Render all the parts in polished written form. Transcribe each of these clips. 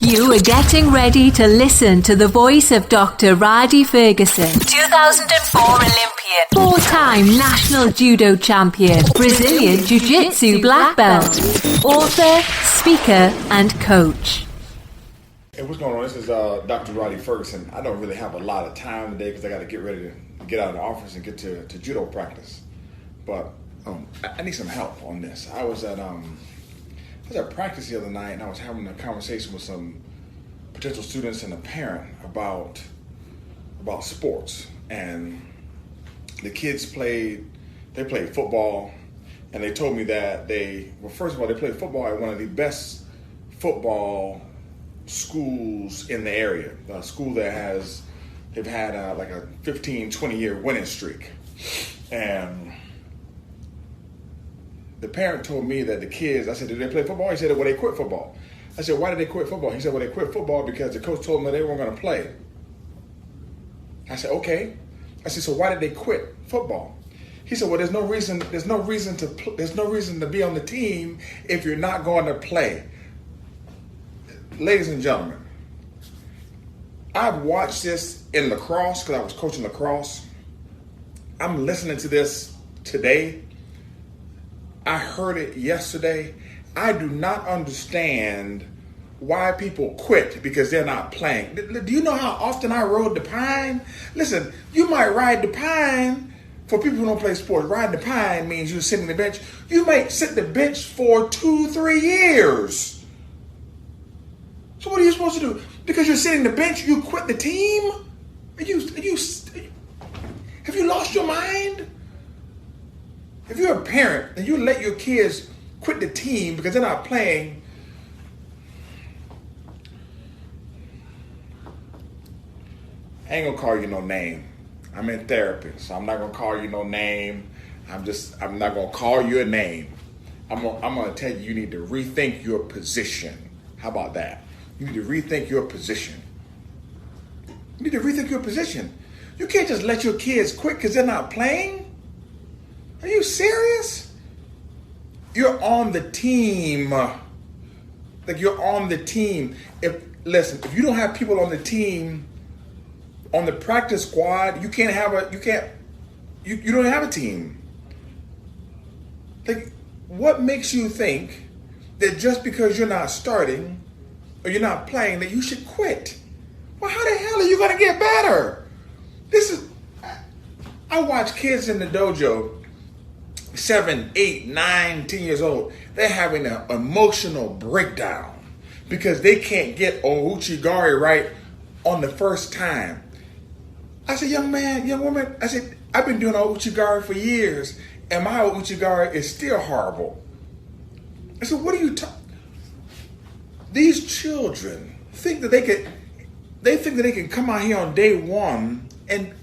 You are getting ready to listen to the voice of Dr. Rhadi Ferguson, 2004 Olympian, four-time national judo champion, Brazilian Jiu-Jitsu black belt, author, speaker, and coach. Hey, what's going on? This is Dr. Rhadi Ferguson. I don't really have a lot of time today because I got to get ready to get out of the office and get to judo practice. But I need some help on this. I was at practice the other night, and I was having a conversation with some potential students and a parent about sports. And the kids played football, and they told me that first of all, they played football at one of the best football schools in the area, a school that they've had like a 15, 20-year winning streak. And the parent told me that the kids, I said, did they play football? He said, well, they quit football. I said, why did they quit football? He said, well, they quit football because the coach told them that they weren't going to play. I said, okay. I said, so why did they quit football? He said, well, there's no reason to be on the team if you're not going to play. Ladies and gentlemen, I've watched this in lacrosse because I was coaching lacrosse. I'm listening to this today. I heard it yesterday. I do not understand why people quit because they're not playing. Do you know how often I rode the pine? Listen, you might ride the pine. For people who don't play sports, riding the pine means you're sitting the bench. You might sit the bench for 2-3 years. So what are you supposed to do? Because you're sitting the bench, you quit the team? Have you lost your mind? If you're a parent and you let your kids quit the team because they're not playing, I ain't gonna call you no name. I'm in therapy, so I'm not gonna call you no name. I'm not gonna call you a name. I'm gonna tell you need to rethink your position. How about that? You need to rethink your position. You need to rethink your position. You can't just let your kids quit because they're not playing. Are you serious? You're on the team. Like you're on the team. If you don't have people on the team, on the practice squad, you don't have a team. Like, what makes you think that just because you're not starting or you're not playing that you should quit? Well, how the hell are you gonna get better? I watch kids in the dojo, 7, 8, 9, 10 years old. They're having an emotional breakdown because they can't get Ouchigari right on the first time. I said, young man, young woman, I said, I've been doing Ouchigari for years, and my Ouchigari is still horrible. I said, what are you talking? These children think that they can come out here on day one and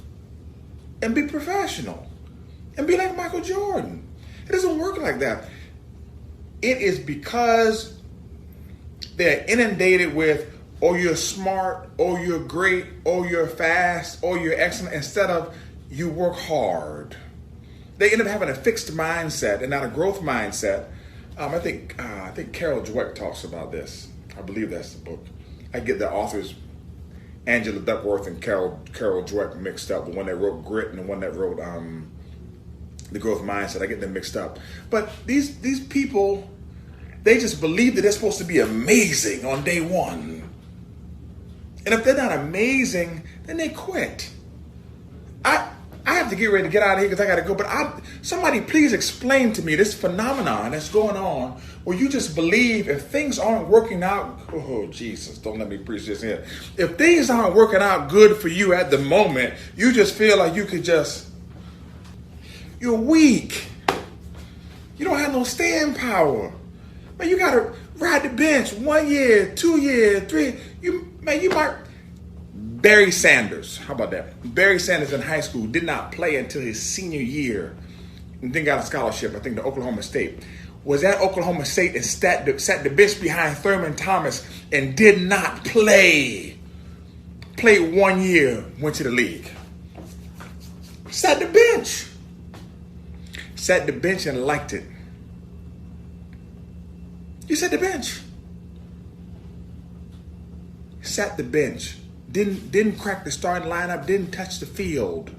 be professional and be like Michael Jordan. It doesn't work like that. It is because they're inundated with, oh, you're smart, oh, you're great, oh, you're fast, oh, you're excellent, instead of you work hard. They end up having a fixed mindset and not a growth mindset. I think Carol Dweck talks about this. I believe that's the book. I get the authors Angela Duckworth and Carol Dweck mixed up. The one that wrote Grit and the one that wrote The Growth Mindset. I get them mixed up. But these people, they just believe that they're supposed to be amazing on day one. And if they're not amazing, then they quit. I have to get ready to get out of here because I got to go. But somebody please explain to me this phenomenon that's going on where you just believe if things aren't working out. Oh, Jesus, don't let me preach this here. If things aren't working out good for you at the moment, you just feel like you're weak. You don't have no staying power. Man, you got to ride the bench 1 year, 2 years, 3. You might. Barry Sanders, how about that? Barry Sanders in high school did not play until his senior year and then got a scholarship, I think, to Oklahoma State. Was at Oklahoma State and sat the bench behind Thurman Thomas and did not play. Played 1 year, went to the league. Sat the bench. Sat the bench and liked it. You sat the bench. sat the bench, didn't crack the starting lineup, didn't touch the field.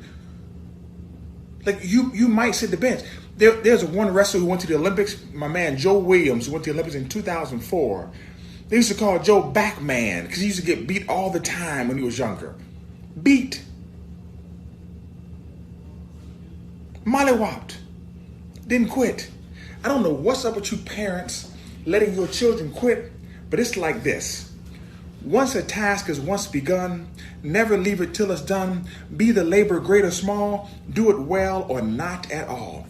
Like you might sit the bench. There's one wrestler who went to the Olympics, my man Joe Williams, who went to the Olympics in 2004. They used to call Joe Backman because he used to get beat all the time when he was younger. Beat. Mollywopped. Didn't quit. I don't know what's up with you parents letting your children quit, but it's like this. Once a task is once begun, never leave it till it's done. Be the labor great or small, do it well or not at all.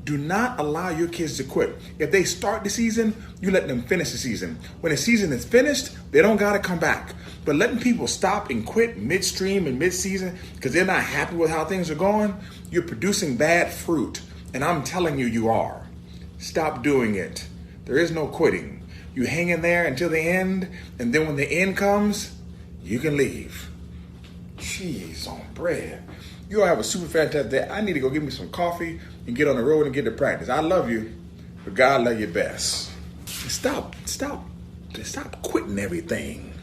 Do not allow your kids to quit. If they start the season, you let them finish the season. When the season is finished, they don't got to come back. But letting people stop and quit midstream and mid-season because they're not happy with how things are going, you're producing bad fruit. And I'm telling you, you are. Stop doing it. There is no quitting. You hang in there until the end, and then when the end comes, you can leave. Cheese on bread. You all have a super fantastic day. I need to go get me some coffee and get on the road and get to practice. I love you, but God love you best. Stop quitting everything.